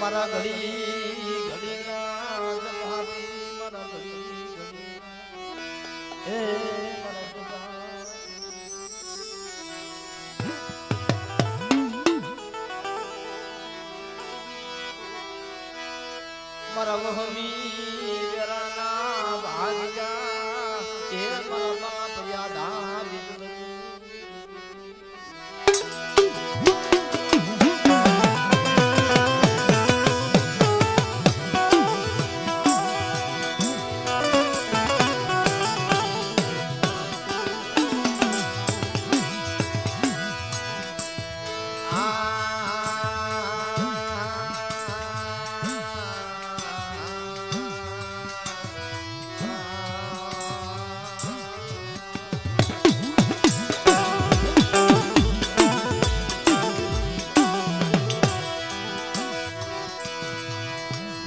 મારા ઘડી ઘડીના જલહાપી મારા ઘડી ઘડી એ મારા સુગા મારા વહમી વેરાના ભાગ્યા એ મારા બાપ યાદા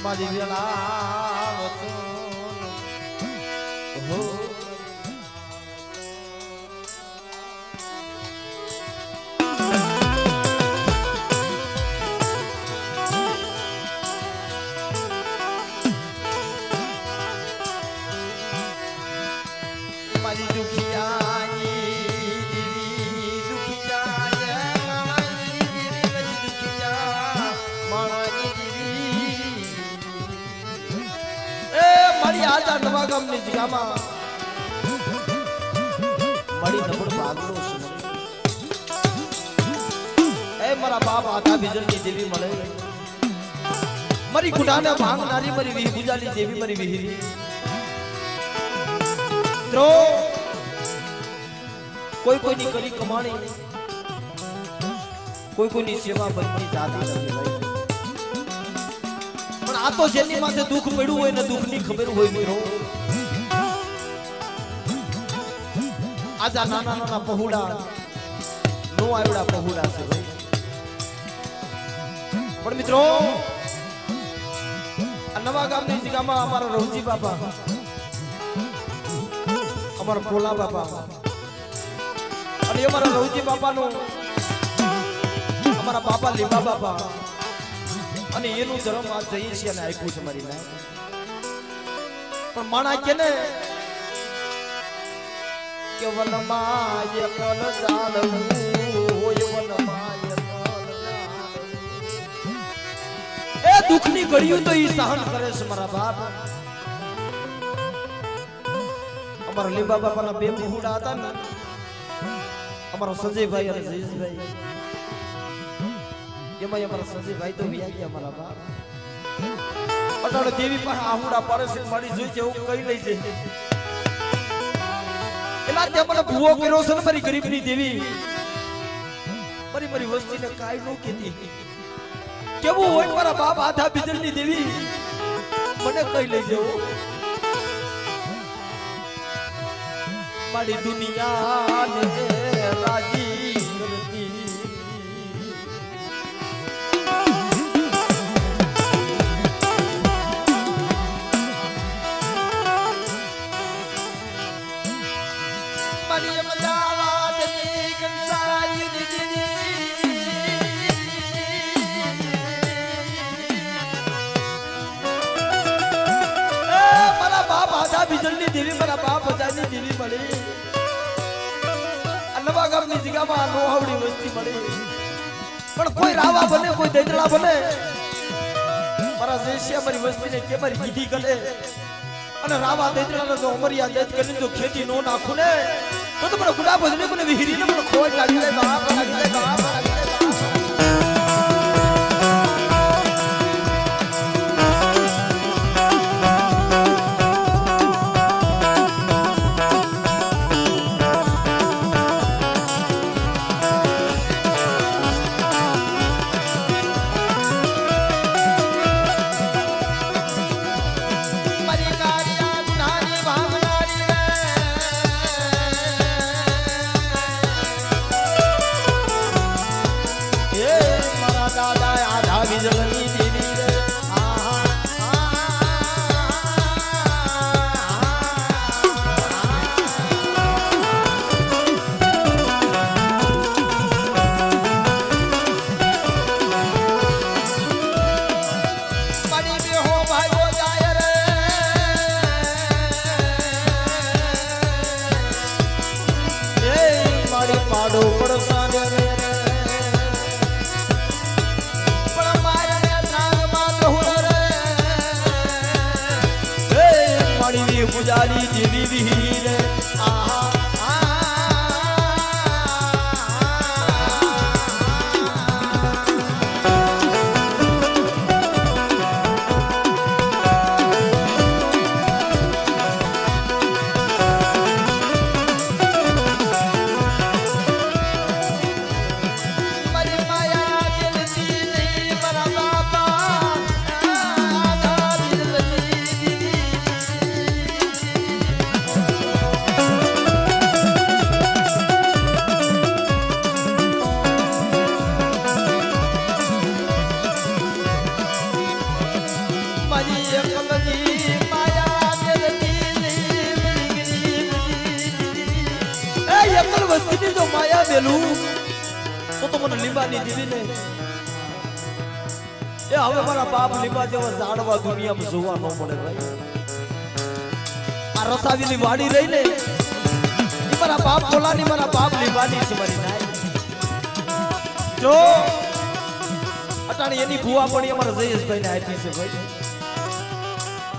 મારી વેલા હો મારી દુખિયાની દેવી દુખિયા મારી દેવી દુખિયા મારી મારી આજા નવા ગામની જગ્યામાં મારી નબળ ભાગનો એ મારા બાપ આધા બીજલની દેવી મળે મારી ગુડાને ભાંગનારી મારી વિહી પૂજાની દેવી મારી વિહીરી ત્રો કોઈ કોઈની કરી કમાણી કોઈ કોઈની સેવા બનતી જાતી નથી ભાઈ પણ આ તો જેની માથે દુઃખ પડ્યું હોય ને દુઃખની ખબર હોય મિત્રો આજા નાના નાના પહોળા નો આવડા પહોળા છે ભાઈ પણ મિત્રો આ નવા ગામની જગ્યામાં અમારા રવજી બાપા અમારા ભોલા બાપા અને અમારા રવજી બાપાનો અમારા બાપા લીંબા બાપા અને એનું ધર્મ આ જઈએ છીએ અને આપ્યું છે મારી ના પણ માણા કે ને કે વનમાં એકલ જાળવું હોય વનમાં એકલ એ દુઃખની ઘડીઓ તો ઈ સહન કરે છે મારા બાપ અમારા લીંબા બાપાના બે પહોળા હતા ને અમારા સંજયભાઈ અને જયેશભાઈ એમાં અમારા સંજયભાઈ તો વ્યા ગયા અમારા બાપ અટાણે દેવી પાસે આહુડા પાડે છે મારી જોઈ છે એવું કહી લઈ છે એલા તે મને ભૂવો કર્યો છે ને મારી ગરીબની દેવી મારી વસ્તીને કાઈ નો કીધી કેવું હોય મારા બાપ આધા બીજલની દેવી મને કહી લઈ જવો મારી દુનિયાને રાજી કરતી મારી અમદાવાદ ની કંસારી દીદી મારા બાપ આધા બીજલની દેવી મારા બાપ હજારની દેવી મળી નવા ગામની જગ્યામાં નોહાવડી વસ્તી મળી પણ કોઈ રાવા બને કોઈ દેજડા બને મારા દેશિયા મારી વસ્તીને કે મારી કીધી કરે અને રાવા દેજડાને જો અમરિયા દેજ કરીને જો ખેતી નો નાખું ને તો મને ગુડા ભજને મને વિહીરીને મને ખોટ લાગી જાય બાપ લાગી જાય બાપ લાગી જાય દેવી વીર આહા માયા બેલું તો મને લીંબાની દીધી ને એ હવે મારા બાપ લીંબા જેવા ઝાડવા દુનિયામાં જોવા ન મળે ભાઈ આ રસાવીની વાડી રહી ને એ મારા બાપ બોલાની મારા બાપ લીંબાની છે મારી નાય જો અટાણી એની ભૂવા પણ અમારા જયેશભાઈ ને આપી છે ભાઈ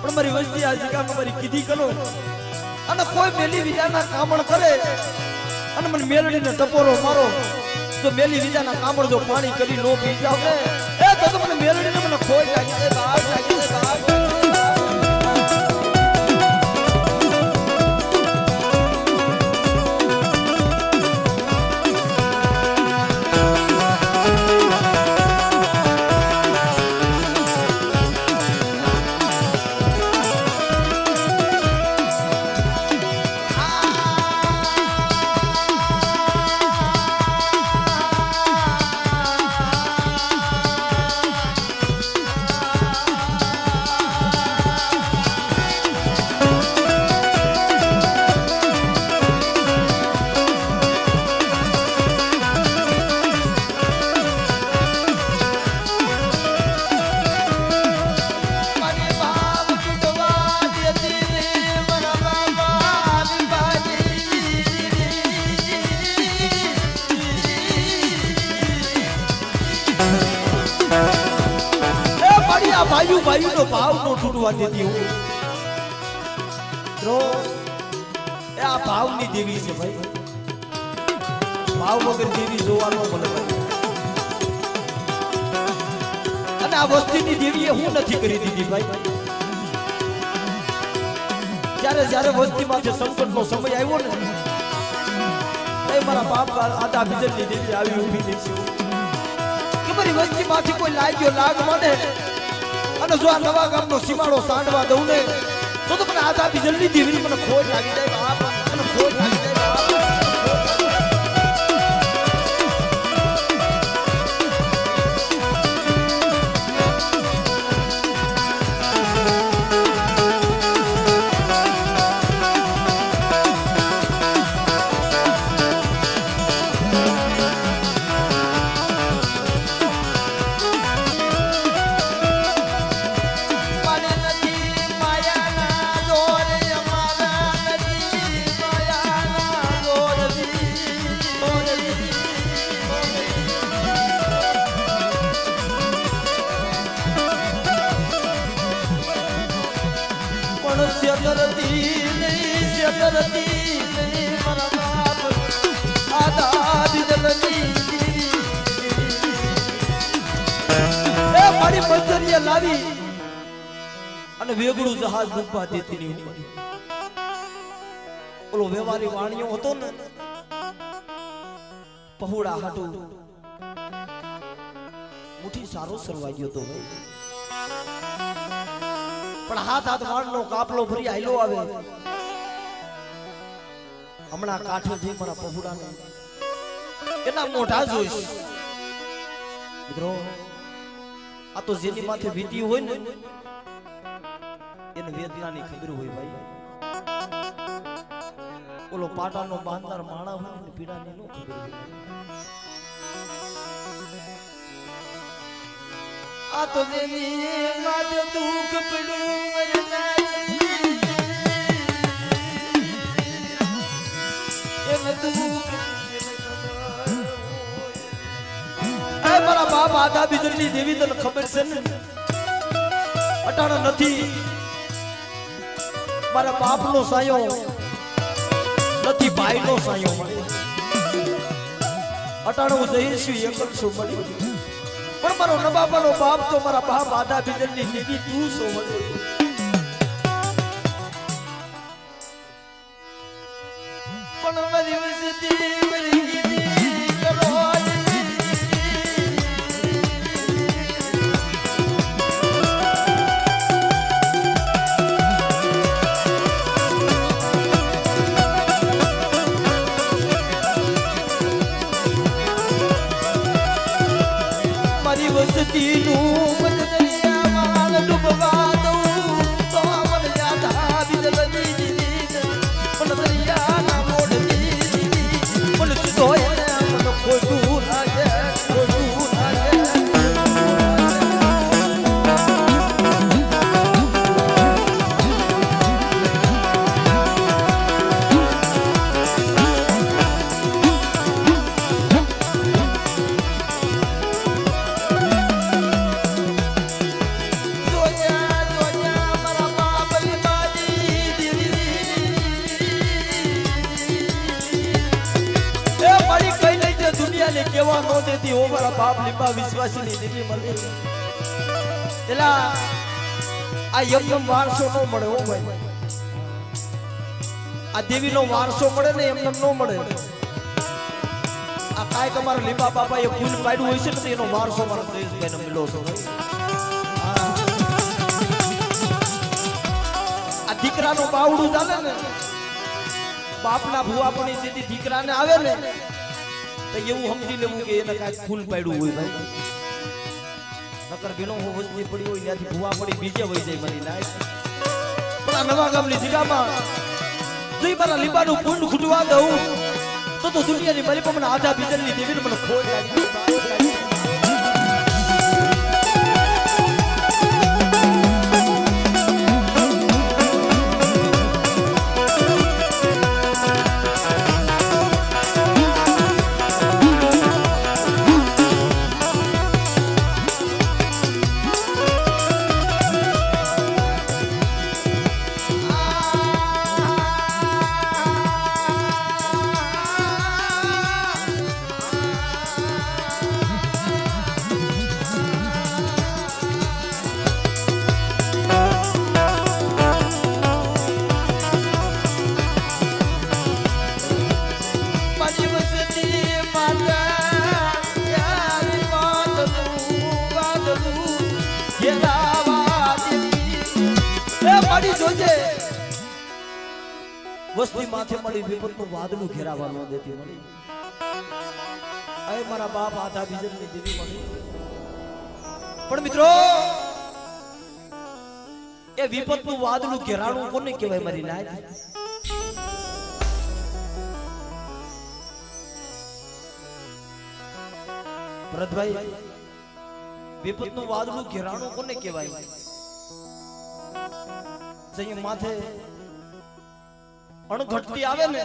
પણ મારી વસ્તી આ જગ્યામાં મારી કીધી કરો અને કોઈ મેલી વિજાના કામણ કરે અને મને મેલડીને ટપોરો મારો તો મેલી વિજાના કામળ જો પાણી કરી નો પી જાવ ને એ તો મને મેલડીને મને ખોઈ લાગી છે બાપ લાગી છે બાપ ભાઈઓ ભાઈઓ નો ભાવ નો તૂટવા દેતી હું તો એ આ ભાવની દેવી છે ભાઈ ભાવ વગર દેવી જોવાનો મળે ભાઈ અને આ વસ્તીની દેવીએ હું નથી કરી દીધી ભાઈ જ્યારે જ્યારે વસ્તી માંથી સંકટનો સમય આવ્યો ને એ મારા બાપ આદા બીજલની દેવી આવી ઊભી થઈ છે કે મારી વસ્તી માંથી કોઈ લાગ્યો લાગ મળે અને જો આ નવા ગામનો સીમાડો સાંડવા દઉં ને તો મને આધા બી જલ્દી દેવી મને ખોજ લાગી જાય બાપ મને ખોજ લાગી જાય બાપ લાવી અને વેગળું જહાજ ડૂબવા દેતી નહીં ઓલો વેવારી વાણીઓ હતો ને પહોળા હાટુ મુઠી સારો સરવા ગયો તો પણ હાથ હાથ વાળનો કાપલો ભરી આયલો આવે હમણાં કાઠે જઈ મારા પહોળાને એના મોઢા જોઈશ મિત્રો આ તો જેની માથે વીતી હોય ને એને વેદનાની ખબર હોય ભાઈ ઓલો પાટાનો બાંધનાર માણા હોય ને પીડાની નો ખબર હોય આ તો જેની માથે દુઃખ પડ્યું એને દુઃખ મારા બાપ આદા બીજલની દેવી તને ખબર છે ને અટાણા નથી મારા બાપનો સાયો નથી, ભાઈનો સાયો મળે. અટાણું જઈશું એકલશું મળ્યું, પણ મારો નવાબાનો બાપ તો મારા બાપ આધા બીજલની દીદી તું સો મળે. પણ મારી વસતી મારી દીદી કરો વસતીનું મદદરિયામાં ડૂબવા દઉં તો મને યાદ આવી જતી દીદી, પણ દરિયાના મોઢની દીદી મને સીધો એને મને ખોટું લાગે, ખોટું લાગે. કેવા નો દેતી હો મારા બાપ લીપા વિશ્વાસી ની દીદી મળે. એલા આ યમ વારસો નો મળે હો ભાઈ, આ દેવી નો વારસો મળે ને એમ નો મળે. આ કાય તમારા લીપા બાપા એ ફૂલ પાડ્યું હોય છે ને એનો વારસો મારા દેશભાઈ ને મિલો છો. આ દીકરાનો બાવડું ચાલે ને, બાપના ભુવા પણ જેથી દીકરાને આવે ને તો એવું સમજી લેવું કે એને કાંઈક ફૂલ પાડ્યું હોય ભાઈ. નકર બેનો હું વસ્તી પડી હોય ત્યાંથી ભુવા પડી બીજે વહી જાય મારી નાય. પણ આ નવા ગામની જગ્યામાં જો મારા લીબાનું કુંડ ખૂટવા દઉં તો દુનિયાની મારી પણ મને આધા બીજલની દેવીને મને ખોટ લાગી. વસ્તી માથે મળી વિપતનું વાદળું ઘેરાવા ન દેતી મળી. અય મારા બાપ આધા બીજલની દેવી મળી. પણ મિત્રો એ વિપતનું વાદળું ઘેરાણું કોને કહેવાય મારી નાય? ભરતભાઈ, વિપતનું વાદળું ઘેરાણું કોને કહેવાય? જે માથે અણઘટતી આવે ને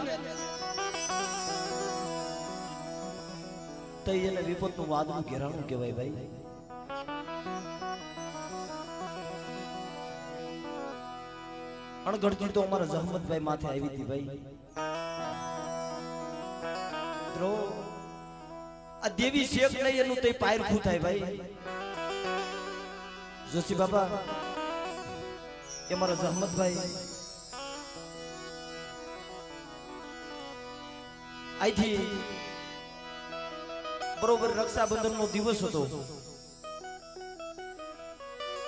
તો એને વિપતનું વાદળું ઘેરાણું કહેવાય ભાઈ. અણઘટતી તો અમારા જહમતભાઈ માથે આવી હતી ભાઈ. આ દેવી શેખ નહીં એનું તે પાયરખું થાય ભાઈ. જોશી બાબા એ મારા જહમતભાઈ અહીંથી બરોબર રક્ષાબંધન નો દિવસ હતો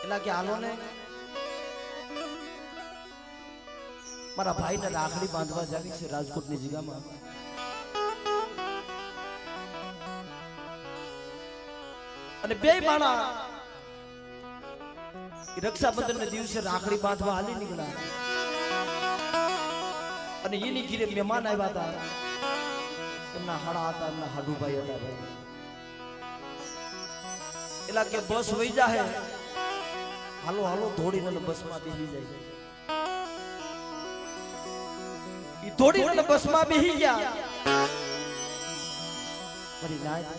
એટલે કે હાલો ને મારા ભાઈ ને રાખડી બાંધવા જાવી છે રાજકોટની જગ્યામાં. અને બે માણા રક્ષાબંધન ના દિવસે રાખડી બાંધવા હાલી નીકળ્યા અને એની ઘીરે મહેમાન આવ્યા હતા. એમના હાડા હતા, એમના હાડુભાઈ હતા ભાઈ. એલા કે બસ વહી જાહે, હાલો હાલો દોડીને બસમાં બેસી જાય. ઈ દોડીને બસમાં બેસી ગયા. મારી નાય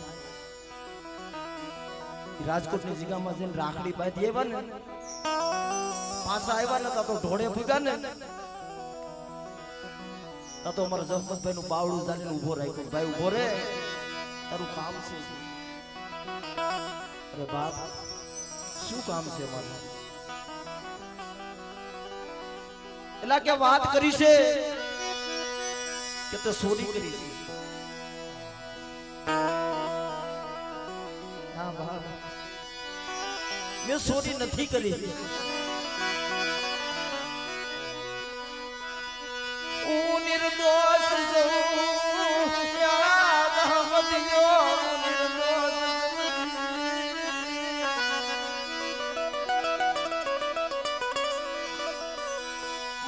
રાજકોટની જગ્યામાં જઈને રાખડી બાંધી આવ્યા ને, પાછા આવ્યા ને તો ઢોળે ભૂગ્યા ને તો અમારા જહમતભાઈ નું બાવડું જાણીને ઉભો રાખ્યો ભાઈ ઉભો રે તારું કામ છે અરે બાપ શું કામ છે મારું એલા કે વાત કરી છે કે તો ચોરી કરી છે હા બાપ મેં ચોરી નથી કરી હું નિર્દોષ છું યાદ હમદિયો નિર્દોષ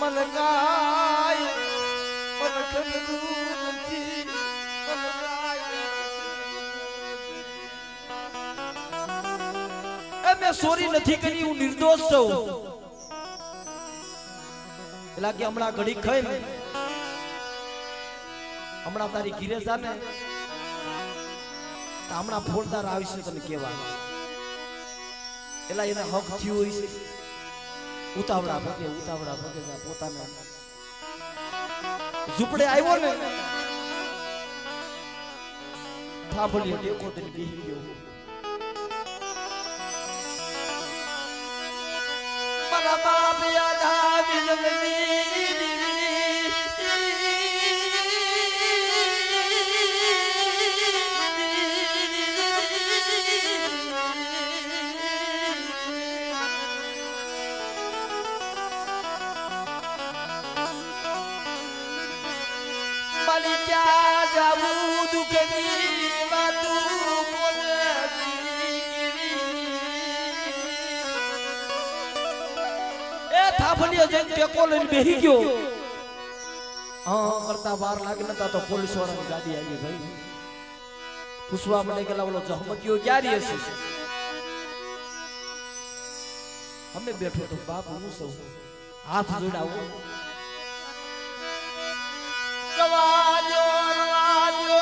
મન ગાય મન ખડું નથી મન ગાય મેં ચોરી નથી કરી હું નિર્દોષ છું એટલે કે હમણાં ઘડી ખાઈ ને હમણાં તારી ઘીરે જા ને હમણાં ફોડદાર આવશે તને કેવા એટલે એને હક થયું હોય છે ઉતાવળા ભગે પોતાને ઝૂંપડે આવ્યો ને થાંભલી ટેકો દઈને બેહી ગયો મારા બાપ યાદ આવી જલ્દી क्या जाऊं दुख की बातों बोले ए थापलिया जन टेको लઈને બેહી ગયો હા કરતા બાર લાગે નતા તો પોલીસ વાળાની ગાડી આવી ભાઈ પૂછવા મને કે ઓલો જહમતિયો ક્યારે હશે અમે બેઠો તો બાપ હું સૌ હાથ જોડાવો રવાજો રવાજો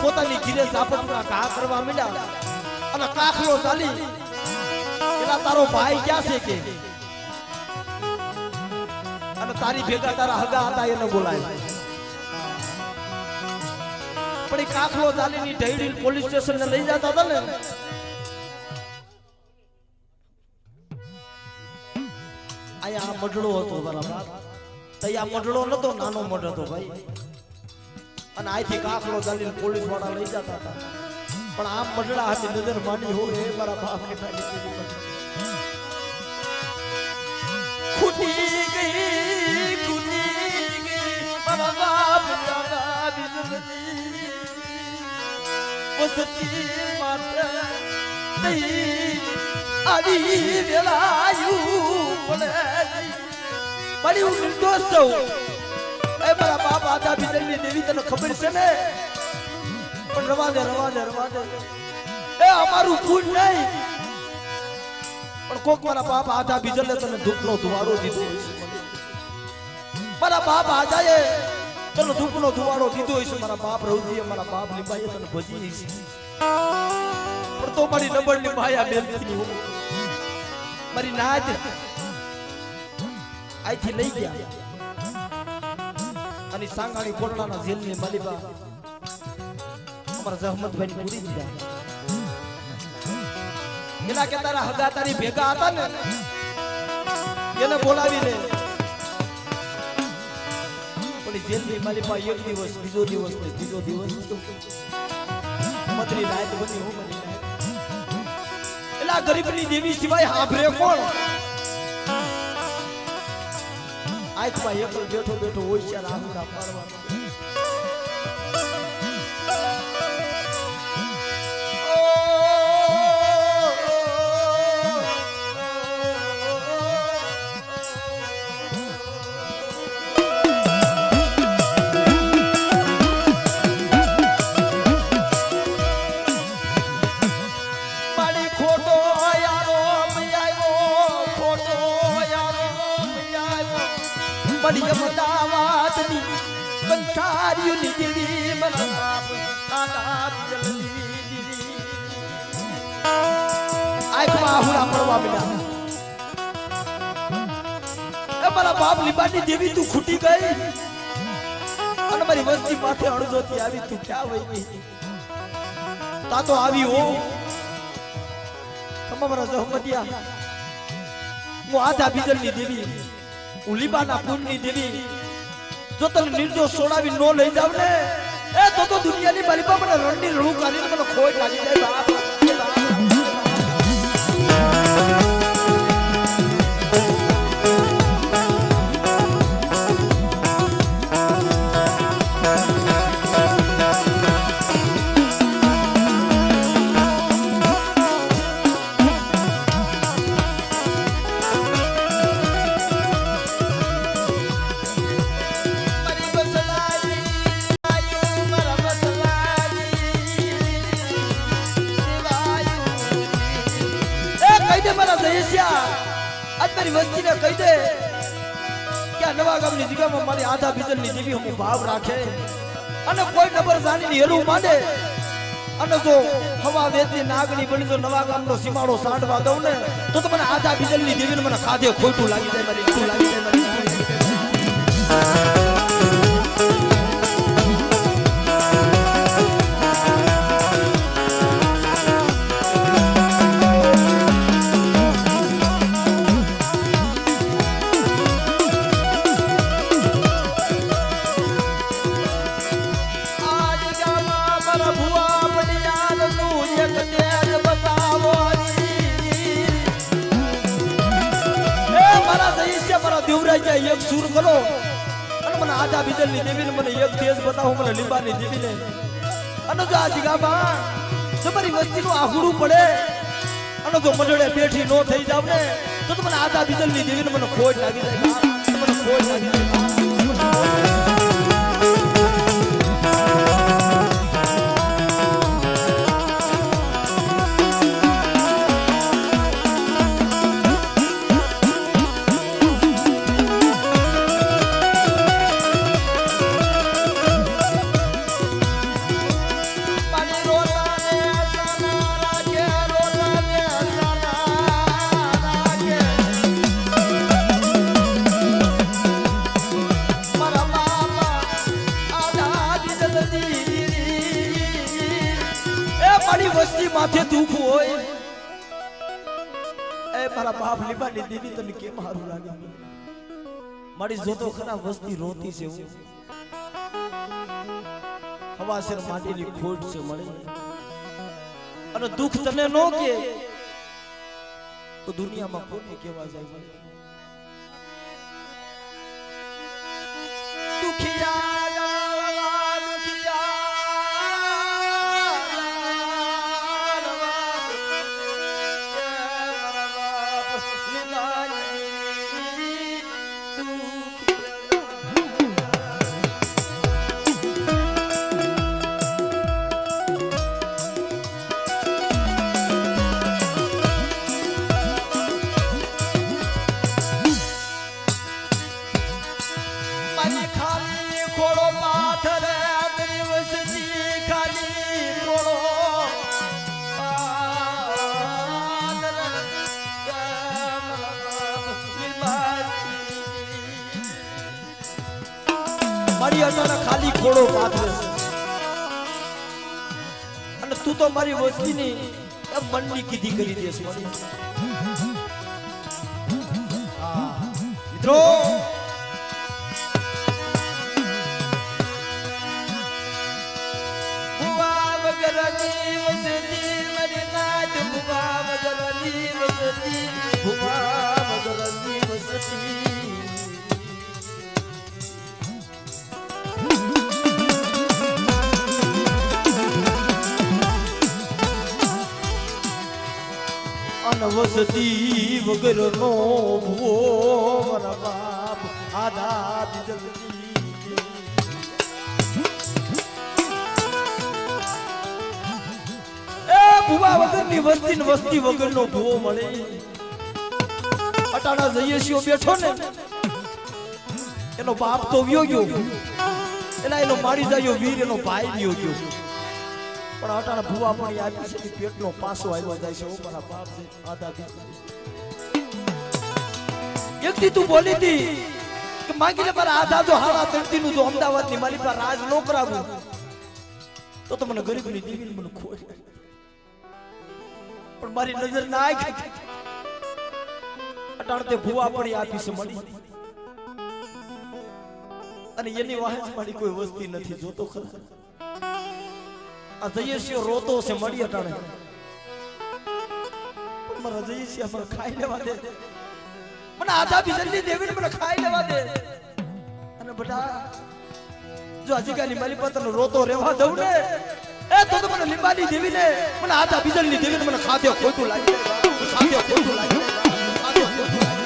પોતાની ઘીરે ઝાપટમાં ઘા કરવા માંડ્યા અને કાખલો ચાલી એલા તારો ભાઈ ક્યાં છે કે અને તારી ભેગા તારા હગા હતા એને બોલાય પણ એ કાખલો ચાલીની ઢૈડી પોલીસ સ્ટેશન ને લઈ જતા હતા ને આયા મઢડો હતો બરાબર તૈયા મઢડો નતો નાનો મઢ હતો ભાઈ અને આથી કાખલો ચાલીને પોલીસ વાળા લઈ જતા હતા પણ આમ મઢડા હાથી નજર માંડી હોય એ મારા બાપ કે ખૂટી ગઈ મારા બાપ દાદા બિજલી વસતી માત્ર નહીં આવી વેલાયું પડે મારી હું નિર્દોષ છું એ મારા બાપ આદા બિજલી દેવી તને ખબર છે ને પણ રવા દે એ અમારું ભૂલ નહીં પણ કોક મારા બાપ આદા બિજલે તને ધૂપનો ધુવાડો દીધો મારા બાપ આદાએ તને ધૂપનો ધુવાડો દીધો છે મારા બાપ રવજીએ મારા બાપ લીંબાઈએ તને ભજી છે પણ તો મારી નંબર ની માયા બેલતી હો મારી નાજ આઈથી લઈ ગયા અને સાંગાણી કોટડાના જેલની માલિકા અમારા જહમતભાઈ પૂરી દીધા એના કે તારા હગા તારી ભેગા હતા ને એને બોલાવી લે પણ જેલની માલિકા એક દિવસ બીજો દિવસ ને ત્રીજો દિવસ મતરી રાત બની હો મરી એલા ગરીબની દેવી સિવાય હાભરે કોણ આંખમાં એકલ બેઠો બેઠો હોય છે રામડા પાડવા ઓ સાર્યું ની દેવી મારા બાપ આદા બીજલની દેવી આંખમાં આહુડા પડવા મળ્યા એ મારા બાપ લીબાની દેવી તું ખૂટી ગઈ અને મારી વસ્તી માથે અડધોથી આવી તું ક્યાં વઈ ગઈ તા તો આવી હો તમારા જહમતિયા હું આધા બીજલની દેવી હું લીબાના પુણની દેવી જો તને નિર્દોષ છોડાવી નો લઈ જાવ ને એ તો દુનિયાની મારી પાસે મને રણની રણું કરીને મને ખોટ લાગી જાય બાપ વસ્તી ને કહી દે કે આ નવા ગામની જગ્યામાં મારી આધા બીજલની દેવી હું ભાવ રાખે અને કોઈ નબર જાણીને હેરું માંડે અને જો હવા વેચી નાગણી બની જો નવા ગામનો સીમાડો સાંડવા દઉં ને તો મને આધા બીજલની દેવીને મને ખાધે ખોટું લાગી જાય મારી ખોટું લાગી જાય મારી એક સુર કરો અને મને આધા બીજલની દેવીને મને એક તેજ બતાવો મને લીબાની દેવીને અને જો આ જગ્યામાં જો મારી વસ્તીનું આહુડું પડે અને જો મંડળે બેઠી નો થઈ જાવ ને તો મને આધા બીજલની દેવીને મને ખોટ લાગી જાય મને ખોટ લાગી જાય માથે દુખ હોય એ મારા બાપ લીબાની દેવી તને કેમ હારું લાગે મારી જોતો ખરા વસ્તી રોતી છે હવાસર માટીની ખોટ છે મળે અને દુખ તને નો કે તો દુનિયામાં કોને કેવા જાય દુખિયા ખાલી ખોડો પાથરે અને તું તો મારી વસ્તીની મનની કીધી કરી દેસ મિત્રો ભુવા વગરની વસતી મારી નાદ ભુવા વગરની વસતી ભુવા વગરની વસતી વસતી વગરનો ભૂવો મારા બાપ આધા બીજલની એ ભૂવા વગરની વસ્તી વગરનો ભૂવો મળે અટાણા જઈએ છીએ બેઠો ને એનો બાપ તો વ્યો ગયો એલા એનો મારી જાયો વીર એનો ભાઈ રહ્યો ગયો પણ અટાણા ભૂવા પણ આપી છે પેટનો પાસો આવ્યો જાય છે ઓ મારા બાપ છે આદા દી એક દી તું બોલી હતી કે માંગીને મારા આધા જો હાડા તરતી નું જો અમદાવાદ ની મારી પર રાજ નો કરાવું તો મને ગરીબની દેવી મને ખોટ પણ મારી નજર ના આવી અટાણ તે ભૂવા પડી આપી છે મળી અને એની વાહે મારી કોઈ વસ્તી નથી જોતો ખરા આ જયેશિયો રોતો છે મળી અટાણે પણ મારા જયેશિયા મને ખાઈ લેવા દે મને આધા બીજલની દેવીને મને ખાઈ લેવા દે અને બટા જો અજીકાની મારી પાતનો રોતો રહેવા દઉં ને એ તો મને લીંબાની દેવીને મને આધા બીજલની દેવીને મને ખાધ્યો ખોટું લાગે ખાધ્યો ખોટું લાગે ખાધ્યો ખોટું લાગે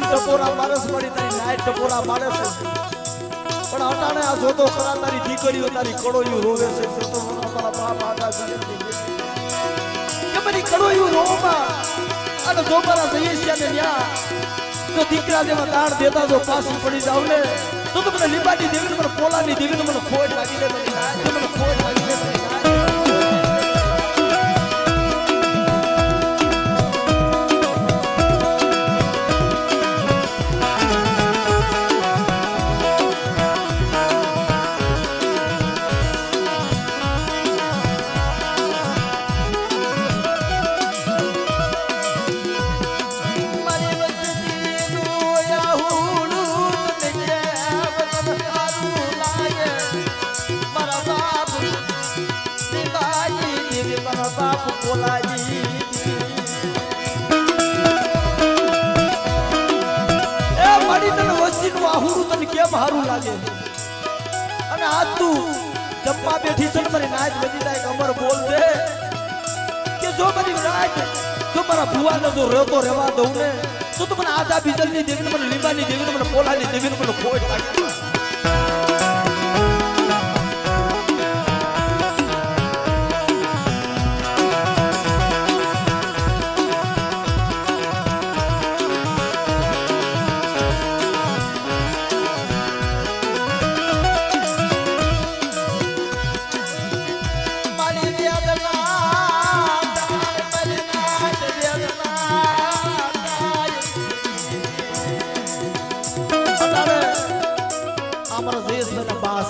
ટપોરા માણસ મળી તારી નાઈટ ટપોરા માણસ પણ અટાણે આ જોતો ખરા તારી દીકરીઓ તારી કડોયું રોવે છે તો અમારા બાપ આદા કે બધી કડોયું રોવા અને જો મારા જયેશિયાને ન્યા જો દીકરા જેવા દાણ દેતા જો પાછી પડી જાવ ને તો મને લીંબાની દેવીને મને પોલાની દેવીને મને ખોટ લાગી દે મને ખોટ લાગી દે હારું લાગે અને આજ તું જપ્પા બેઠી છે મારી નાચ વજી જાય અમર બોલ દે કે જો મારી નાચ જો મારા ભુવાને જો રહેતો રહેવા દઉં ને તો મને આધા બીજલની દેવીને મને લીંબાની દેવીને મને પોલાની દેવીને મને ખોટ લાગે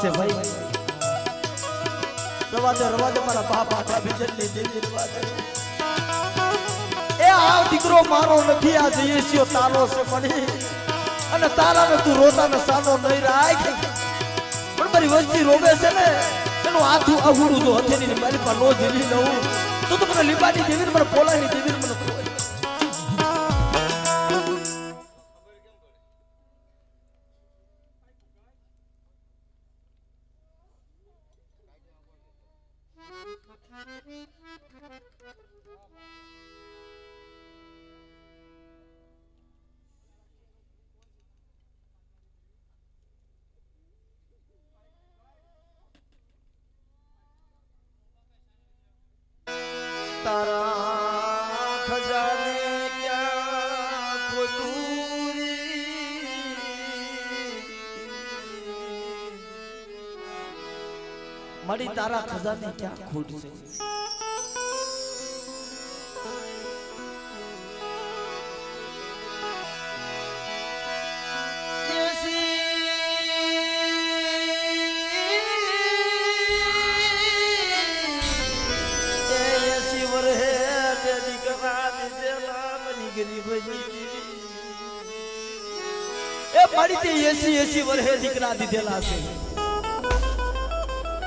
से भाई रवादे मारा बाप आटा बिजली देवी रवादे ए आ દીકરો મારો નથી આ જયેશિયો તારો છે મણી અને તારાને તું રોતાને સાનો નહીં રાખ પણ મારી વસ્તી રોવે છે ને એનું આથું અઘુડું જો હથેની મારી પર નો ઝીલી લઉં તો મને લીંબાની દેવીને મને પોલાની દેવીને મને तारा खजाने क्या खुदूरी मड़ी तारा खजाने क्या खोट से ગરીબ એ મારી તે 80 વર્ષે દીકરા દીધેલા છે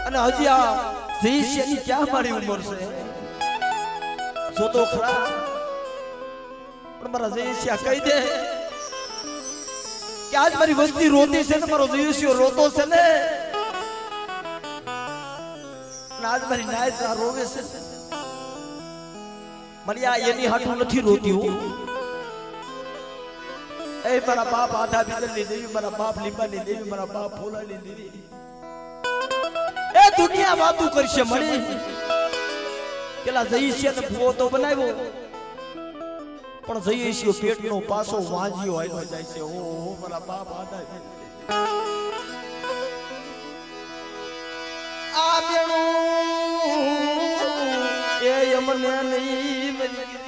અને હજી આ શિષ્યની ક્યાં મારી ઉંમર છે જો તો ખરા પણ મારા જયસિયા કહી દે કે આજ મારી વસ્તી રોતી છે ને મારો જયસિયો રોતો છે ને આજ મારી નાયસા રોવે છે મને આ એની હાટું નથી રોતી હું એ મારા બાપ આધા બીજલની દેવી મારા બાપ લીંબાની દેવી મારા બાપ ફૂલાની દેવી એ દુનિયા વાતું કરશે મળી પેલા જયસિયાને ભૂવો તો બનાવ્યો પણ જયસિયો પેટનો પાસો વાંજ્યો આવ્યો જાય છે ઓ મારા બાપ આધા આ બેણું એ અમને નહીં મરી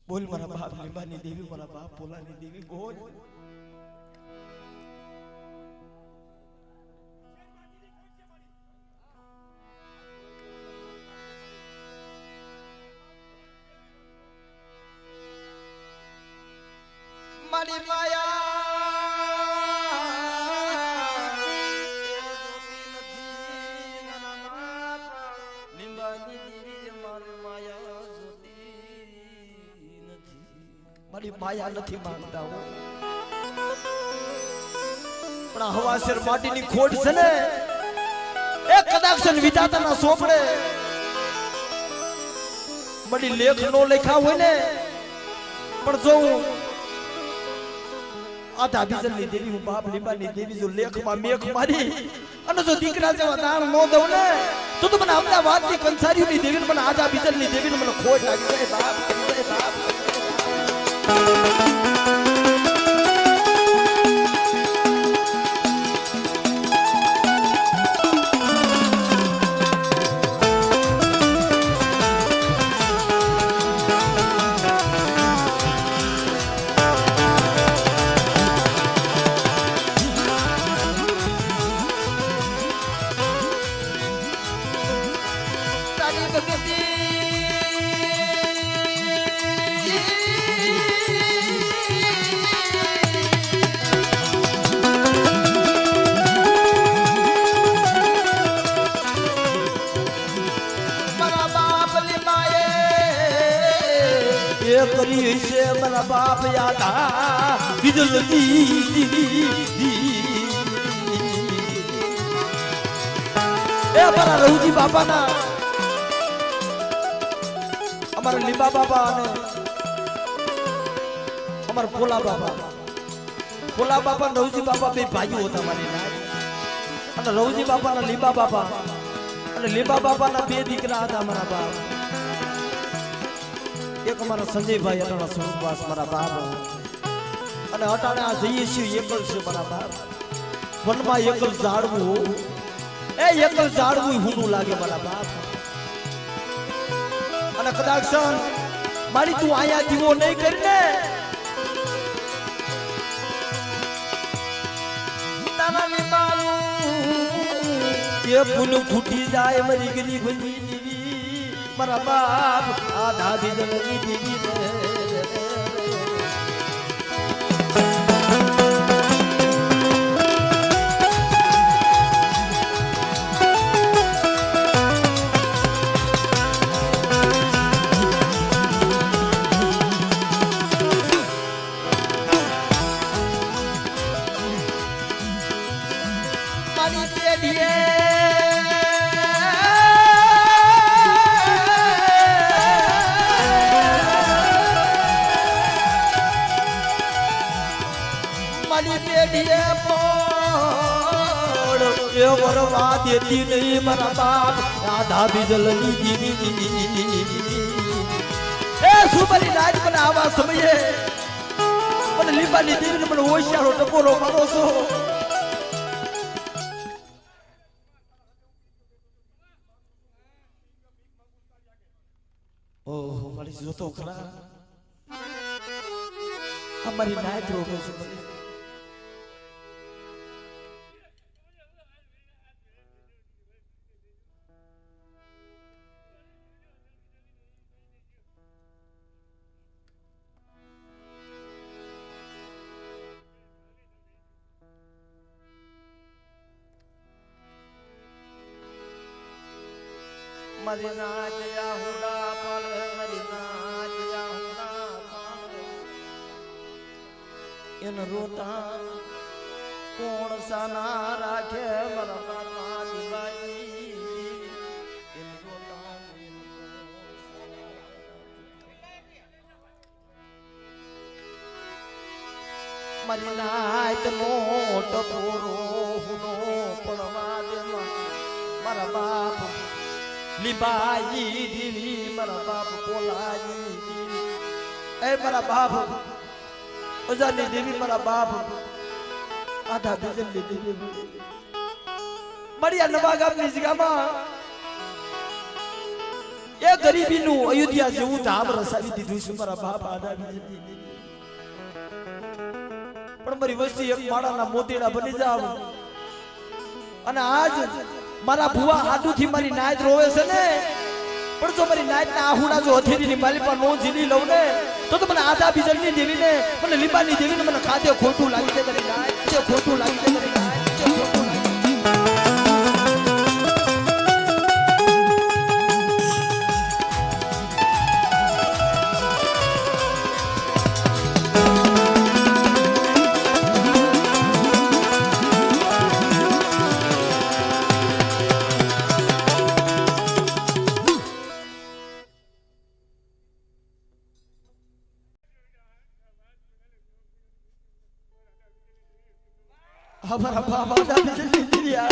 બોલ મારા બાપ લીંબાની દેવી મારા બાપ પોલાની દેવી બોલ મારી માયા મારી માયા નથી માંગતા હો પણ હવાસર માટીની ખોટ છે ને એ કદાચ વિધાતાના સોપડે મળી લેખ નો લખ્યા હોય ને પણ જો આધા બીજલની દેવી હું બાપ લીંબાની દેવી જો લેખમાં મેખ મારી અને જો દીકરા જેવા દાણ નો દઉં ને તો મને અમદાવાદની કંસારીઓની દેવીને મને આધા બીજલની દેવીને મને ખોટ લાગી જાય બાપ બાપ કરી છે મારા બાપ યાદા બીજલની એ મારા રઘુજી બાપાના અમારા લીંબા બાપા અને અમારા ફોલા બાપા રઘુજી બાપા બે ભાઈઓ હતા મારી અને રઘુજી બાપા ના લીંબા બાપા અને લીંબા બાપાના બે દીકરા હતા મારા બાપ એક અમારા સંજયભાઈ અટાણા સુરવાસ મારા બાપ અને અટાણે આ જઈએ છીએ એકલ છે મારા બાપ વનમાં એકલ ઝાડવું એ એકલ ઝાડવું હુંડું લાગે મારા બાપ અને કદાચ મારી તું આયા દીવો નહીં કરીને નાના લીંબાનું એ ફૂલ ફૂટી જાય મારી ગરીબ મારા બાપ આધા બીજલની દેવી મારી પેઢીએ વરવા દેતી નહીં મારા બાપ આધા બીજલની દીવી એ સુબરી રાજ મને આવા સમયે મને લીંબાની દેવીને મને હોશિયારો ટપોરો મારો છો ઓહો મારી જોતો ખરા અમારી નાયક રોગો છે મારી નાચ હુડા પાલ મારી નાચ હુડા પાલ એન રોતા કોણ સાના રાખે મારા બાપા દીવાઈ એન રોતા મારી નાચ નો ટપોરો હુનો પડવા દે મારા બાપ લીબાઈ દીવી મારા બાપ કોલાજી દીવી એ મારા બાપ ઓજાની દેવી મારા બાપ આધા બીજલી દેવી મારી આ નવા ગામની જગ્યામાં એ ગરીબીનું અયોધ્યા જેવું ધામ રસાવી દીધું છે મારા બાપ આધા બીજલી પણ મારી વસ્તી એક માળાના મોતીડા બની જાવ અને આજ મારા ભુવા આડુથી મારી નાયત રોવે છે ને પણ જો મારી નાયત ના આહુડા જો હથેરીની માલી પર નો જીલી લઉં ને તો મને આધા બીજલની દેવીને મને લીબાની દેવીને મને ખાધે ખોટું લાગી છે મારી નાયત ખોટું લાગી છે મારી નાયત ખોટું લાગી हमारा बाबा दादी जल्दी दिया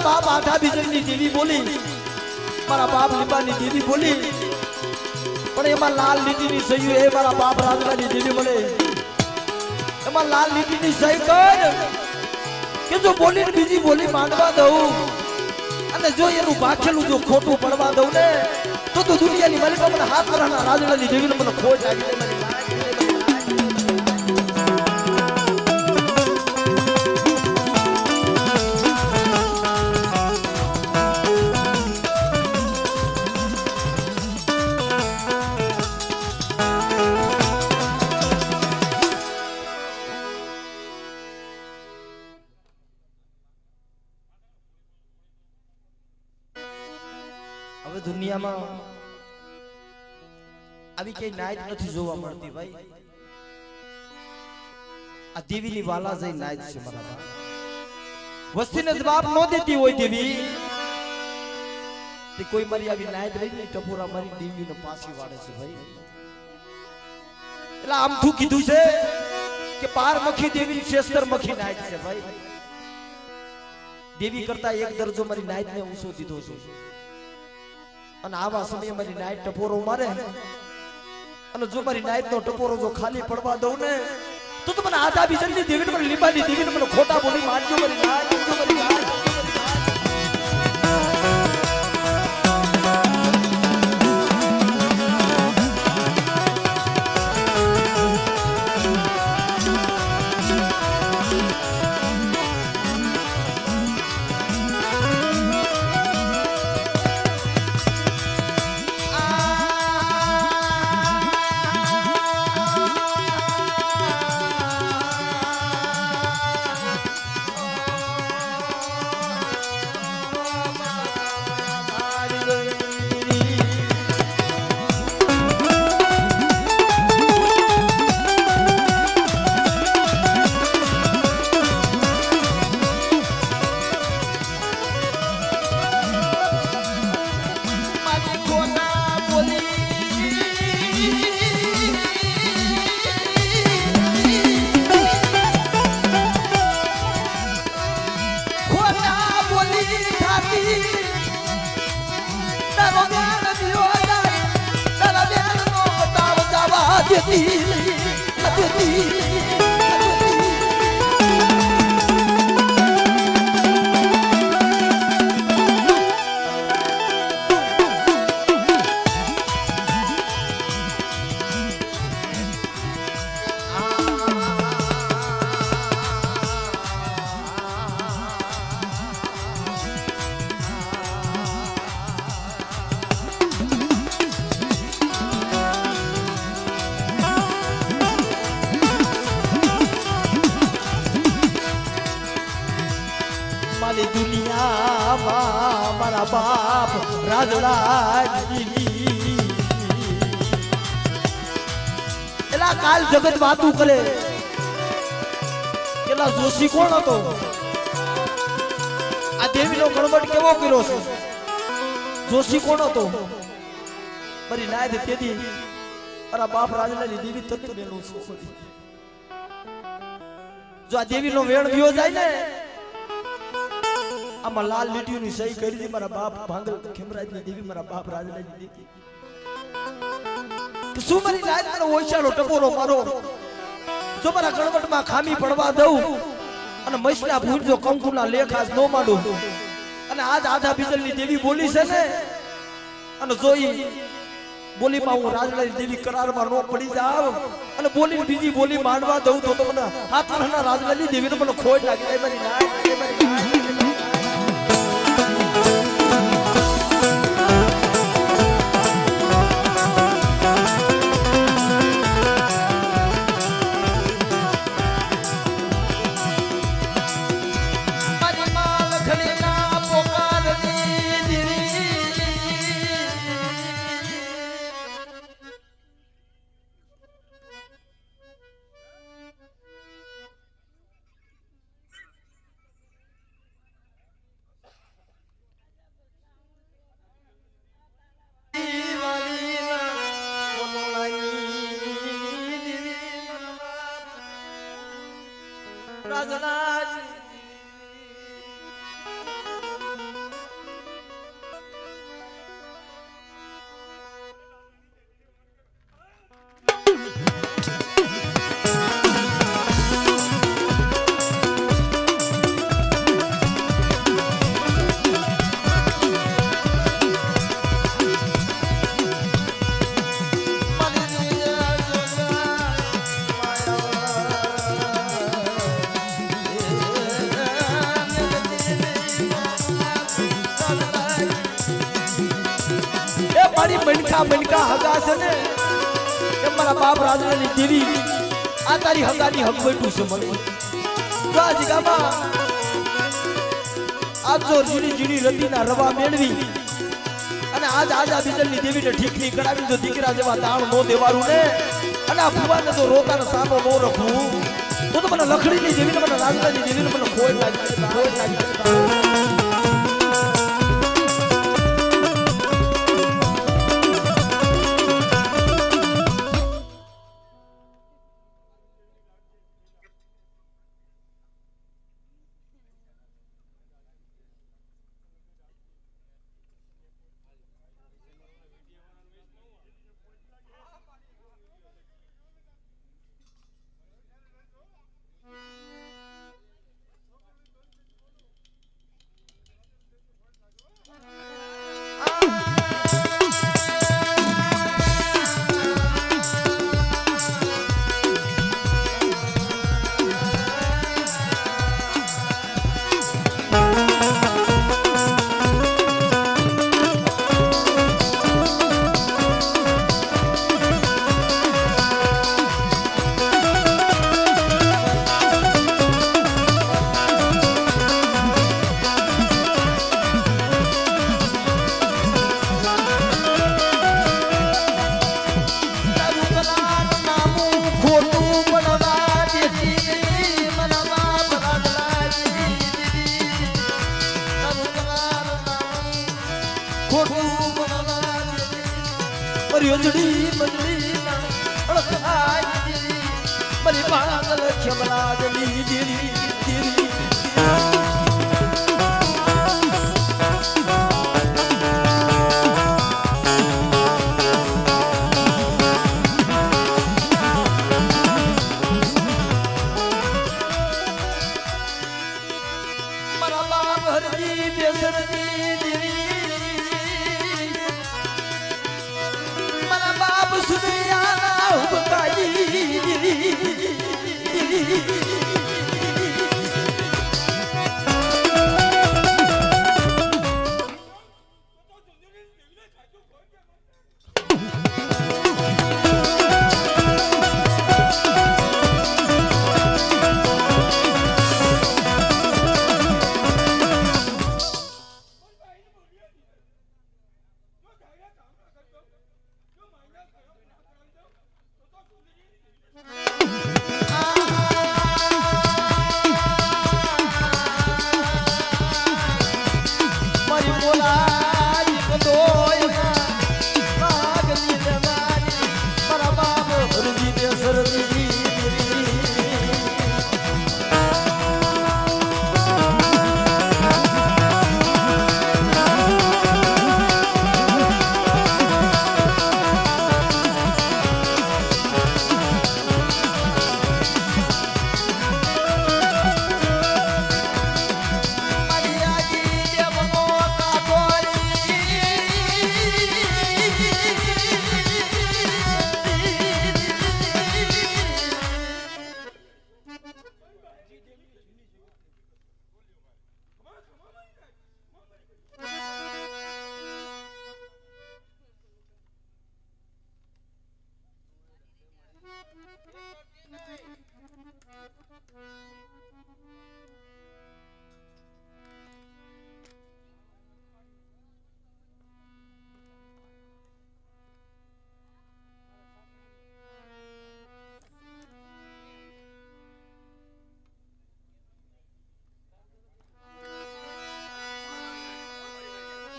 बाप आधा बीजनी देवी बोली मारा बाप लिबानी देवी बोली पण एमा लाल लीटीनी सही ए मारा बाप राजरानी देवी बोले एमा लाल लीटीनी सही कर के जो बोली ने बीजी बोली मानवा दઉં અને જો એનું બાખેલું જો ખોટું પડવા દઉં ને તો દુનિયાની માલિક મને હાથ કરાના રાજરાની દેવીને મને ખોટ લાગી દે મારી હવે દુનિયામાં આવી કઈ નાયત નથી જોવા મળતી ભાઈ આ દેવીની વાલા જઈ નાયત છે મારા વસ્તીને જવાબ ન દેતી હોય દેવી તે કોઈ મારી આવી નાયત રહી ને ટપોરા મારી દેવીને પાછી વાળે છે ભાઈ એટલે આમ તું કીધું છે કે પારમખી દેવી શ્રેષ્ઠ મખી નાયત છે ભાઈ દેવી કરતા એક દરજો મારી નાયતને ઊંચો દીધો છે અને આવા સમયે મારી નાયત ટપોરો મારે અને જો મારી નાયત નો ટપોરો જો ખાલી પડવા દઉં ને તો મને આધા બીજની દેવીને મને લીબાની દેવીને મને ખોટા બોલી મારજો મારી નાયત મારી નાયત મારા બાપ રાજલાજી એલા કાલ જગત વાતું કરે એલા જોશી કોણ હતો આ દેવીનો ગણબટ કેવો કર્યો છે જોશી કોણ હતો મારી નાય તેથી મારા બાપ રાજલાની દેવી તત્વ બેનું છોકરી જો આ દેવીનો વેણ ગયો જાય ને આમાં લાલ લીટીઓની સહી કરી હતી મારા બાપ ભાંગલ ખેમરાજની દેવી મારા બાપ રાજલાની દેવી શું મારી નાય મને ઓછાનો ટપોરો મારો જો મારા ગણબટમાં ખામી પડવા દઉં અને મૈસના ભૂર જો કંકુના લેખાસ નો માંડું અને આજ આધા બીજલની દેવી બોલી છે ને અને જોઈ બોલીમાં હું રાજલાની દેવી કરારમાં નો પડી જાવ અને બોલી બીજી બોલી માંડવા દઉં તો મને હાથના રાજલાની દેવીને મને ખોટ લાગી જાય મારી નાય મારી નાય મનકા હગા છે ને કે મારા બાપ રાજલાની દેવી આ તારી હગાની હક બેઠું છે મને જો આ જગામાં આજ જો જીણી જીણી રતીના રવા મેળવી અને આજ આજા બીજલની દેવીને ઠીકની કરાવી જો દીકરા જેવા દાણ નો દેવારું ને અને આ ભુવાને જો રોતાને સાનો નો રખવું તો મને લખડીની દેવીને મને રાજલાની દેવીને મને ખોટ લાગી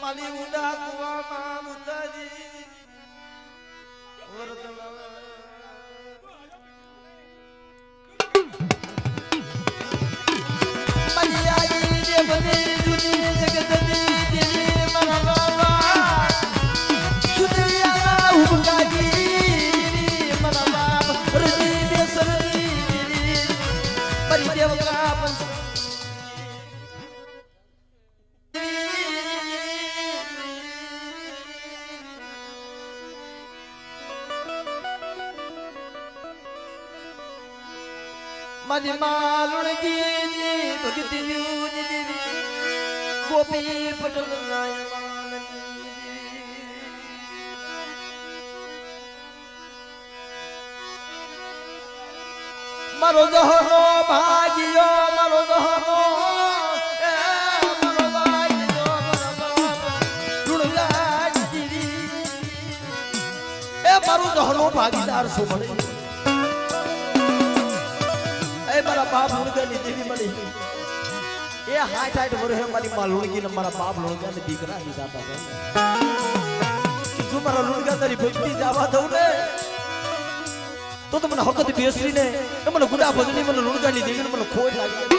માલી ઊંડા કુવામાં મુતાજી મૈયાજી દેવની દુની જગતની દેવી મારા બાબા સુદરિયા ઉબગાજી મારા બાપ રજી બેસરની પરી દેવકા પંચ મારી માલુણગી ભક્તિ ગોપી પટલ મારો જહનો ભાગ્યો મારો જહનો મારું જહનો ભાગીદાર શું મળે મારા બાપ લુણગાની દેવી મળી એ હાઠ હાઠ વર્ષે મારી માં લુણગીને મારા બાપ લુણગાને દીકરા દીધા હતા જો મારા લુણગા તારી ભક્તિ જવા દઉં ને તો મને હકત બેસરીને મને ગુડા ભજની મને લુણગાની દેવીને મને ખોટ લાગી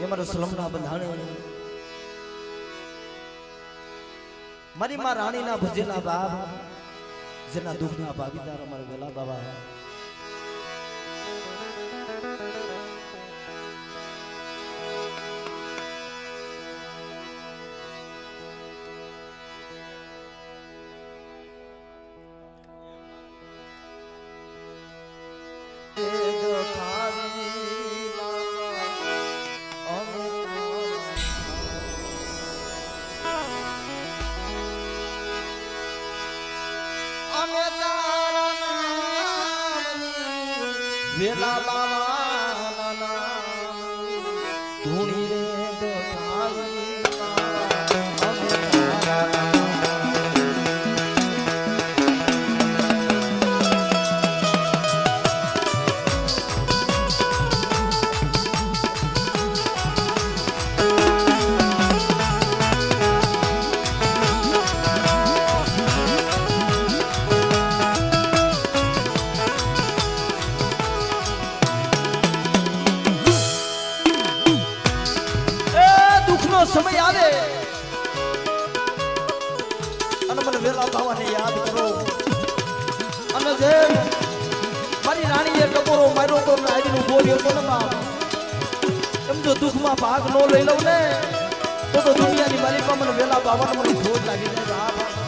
મારા સલમના બંધાણે મારી માં રાણીના ભજેલા બાપ જેના દુઃખના ભાગીદાર અમારા વેલા બાબા વેલા બાબા ધૂણી રે દખાવી સમય આવે અને મને વેલા બાવાને યાદ કરો અને જે મારી રાણીએ ટકોરો માર્યો તો આવીને બોલ્યો તો ને બાપ એમ જો દુઃખમાં ભાગ ન લઈ લઉં ને તો દુનિયાની માલિકમાં મને વેલા બાવાને મને ખોટ લાગી જાય બાપ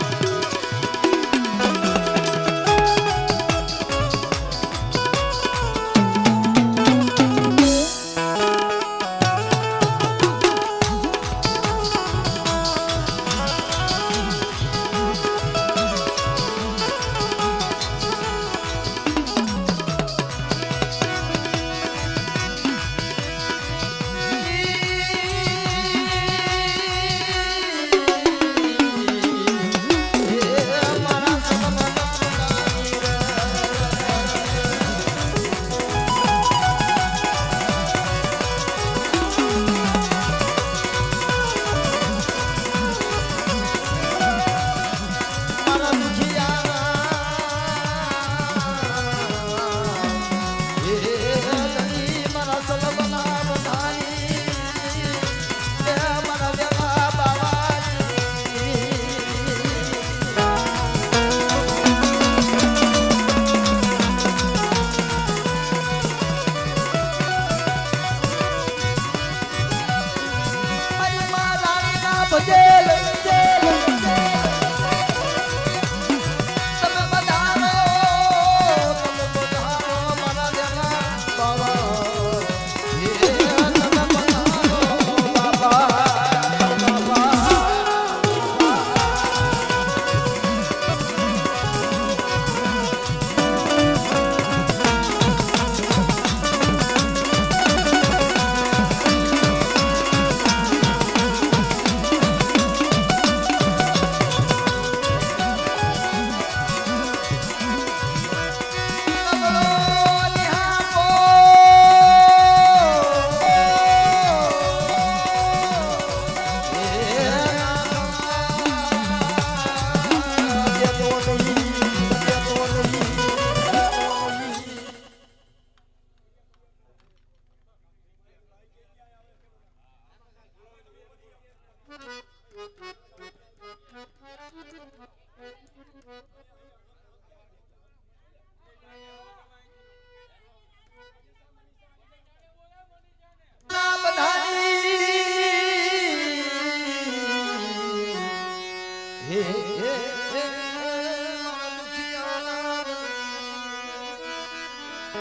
આ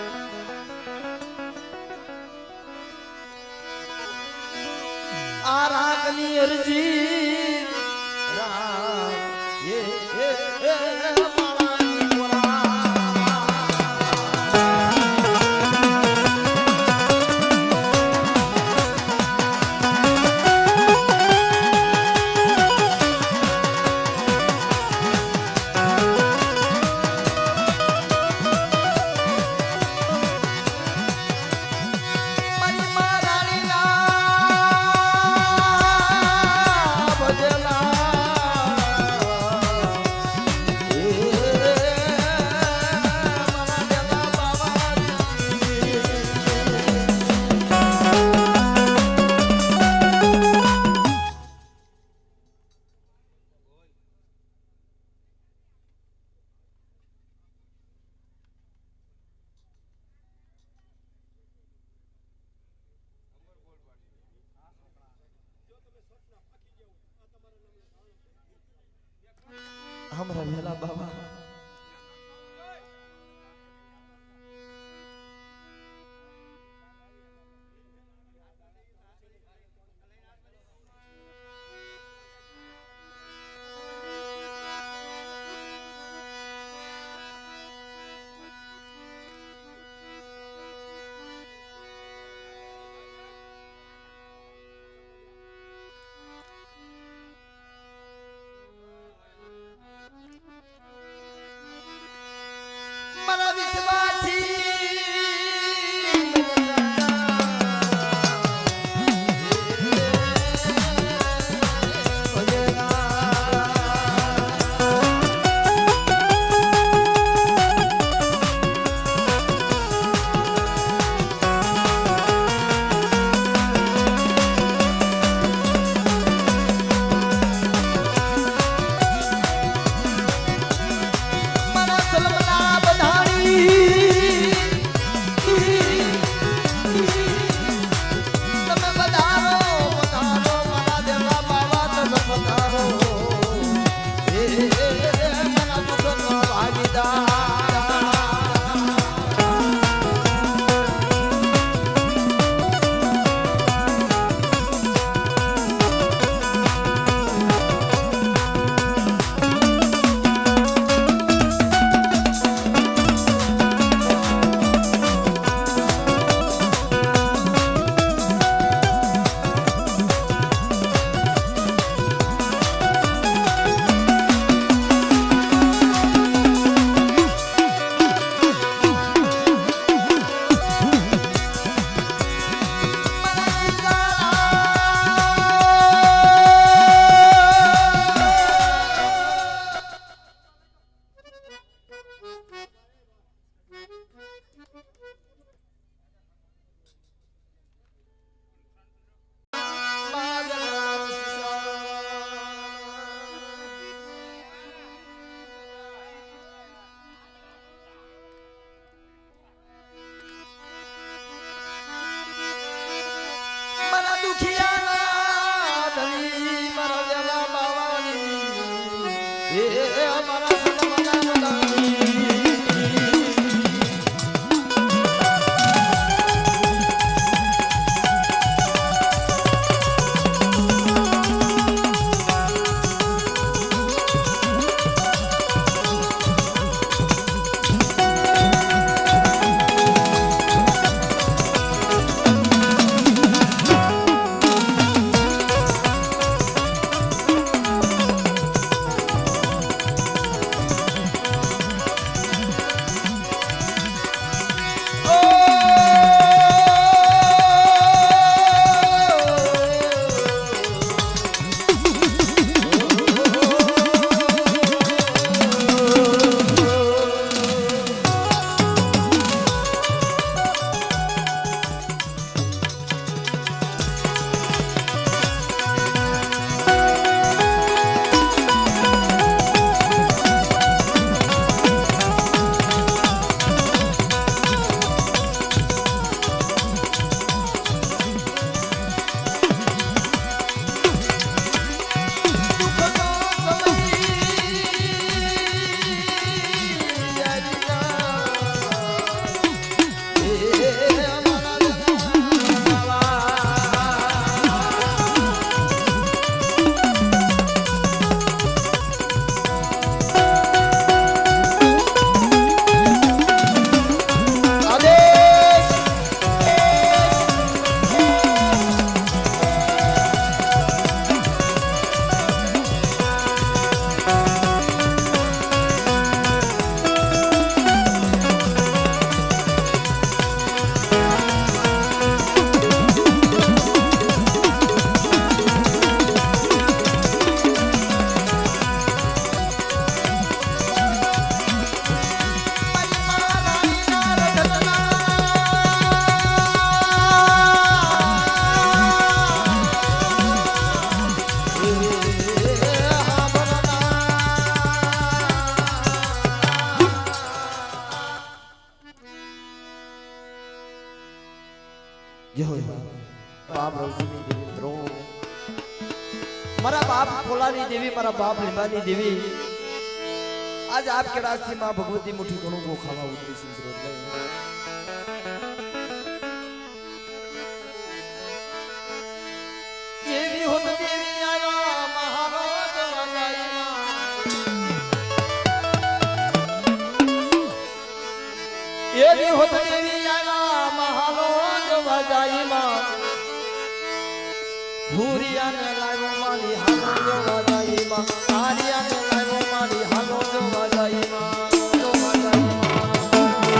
રાગની અરજી રાગ એ માળાની મોરા हमारा भेला बाबा जय हो बाप रौजीनी देवी मित्रों मारा बाप कोलानी देवी मारा बाप लिंबानी देवी आज आपके रास्ते मां भगवती मुठी गणों को खावा उतरी सिंसरोद में देवी हो तो देवी आया महाराज वजाई देवी हो तो देवी आया महाराज वजाई मां भूरिया ने लागो माली हालो जो वजाई मां आरिया ने लागो माली हालो जो वजाई मां जो वजाई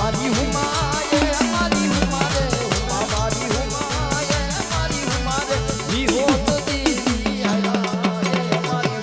મારી હુમાએ મારી હુમારે હુમા મારી હુમાએ મારી હુમારે વી હોત દીદી આયા મારી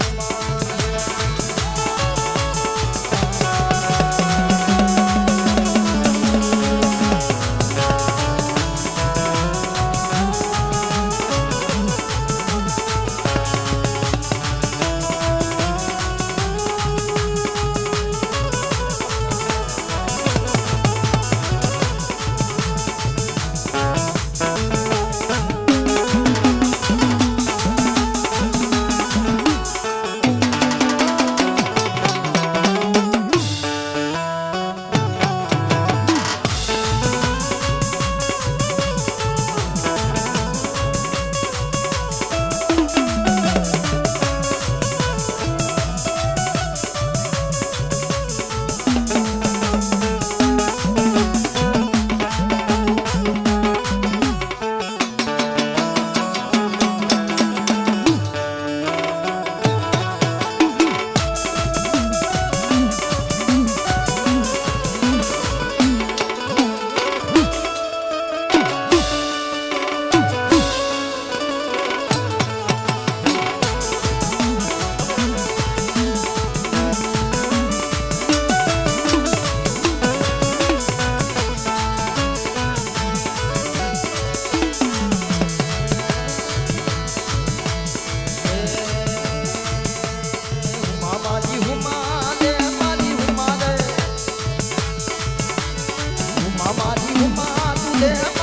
હુમા તું દે